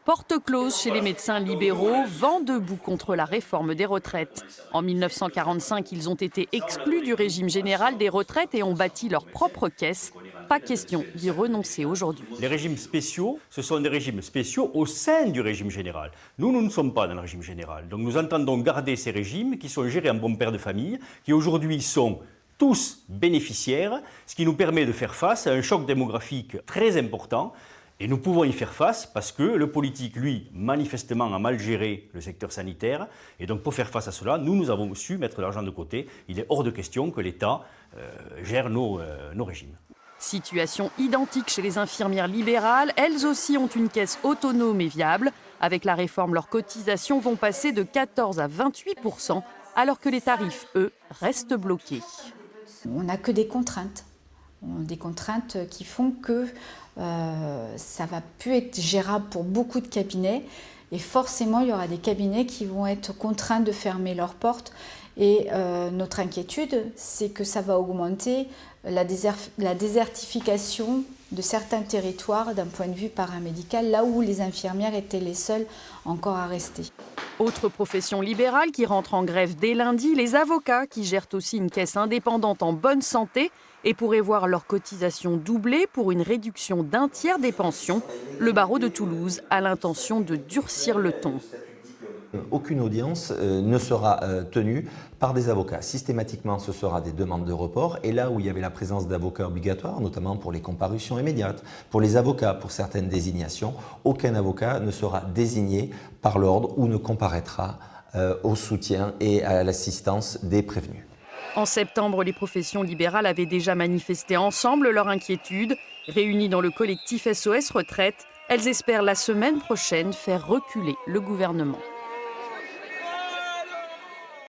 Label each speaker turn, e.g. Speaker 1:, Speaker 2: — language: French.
Speaker 1: Porte close chez les médecins libéraux, vent debout contre la réforme des retraites. En 1945, ils ont été exclus du régime général des retraites et ont bâti leur propre caisse. Pas question d'y renoncer aujourd'hui.
Speaker 2: Les régimes spéciaux, ce sont des régimes spéciaux au sein du régime général. Nous ne sommes pas dans le régime général. Donc nous entendons garder ces régimes qui sont gérés en bon père de famille, qui aujourd'hui sont tous bénéficiaires, ce qui nous permet de faire face à un choc démographique très important. Et nous pouvons y faire face parce que le politique, lui, manifestement a mal géré le secteur sanitaire. Et donc pour faire face à cela, nous avons su mettre de l'argent de côté. Il est hors de question que l'État gère nos régimes.
Speaker 1: Situation identique chez les infirmières libérales. Elles aussi ont une caisse autonome et viable. Avec la réforme, leurs cotisations vont passer de 14 à 28%, alors que les tarifs, eux, restent bloqués.
Speaker 3: On n'a que des contraintes. Des contraintes qui font que ça ne va plus être gérable pour beaucoup de cabinets. Et forcément, il y aura des cabinets qui vont être contraints de fermer leurs portes. Et notre inquiétude, c'est que ça va augmenter la désertification de certains territoires d'un point de vue paramédical, là où les infirmières étaient les seules encore à rester.
Speaker 1: Autre profession libérale qui rentre en grève dès lundi, les avocats qui gèrent aussi une caisse indépendante en bonne santé et pourraient voir leurs cotisations doubler pour une réduction d'un tiers des pensions. Le barreau de Toulouse a l'intention de durcir le ton.
Speaker 4: Aucune audience ne sera tenue par des avocats. Systématiquement, ce sera des demandes de report. Et là où il y avait la présence d'avocats obligatoires, notamment pour les comparutions immédiates, pour les avocats, pour certaines désignations, aucun avocat ne sera désigné par l'ordre ou ne comparaîtra au soutien et à l'assistance des prévenus.
Speaker 1: En septembre, les professions libérales avaient déjà manifesté ensemble leur inquiétude. Réunies dans le collectif SOS Retraite, elles espèrent la semaine prochaine faire reculer le gouvernement.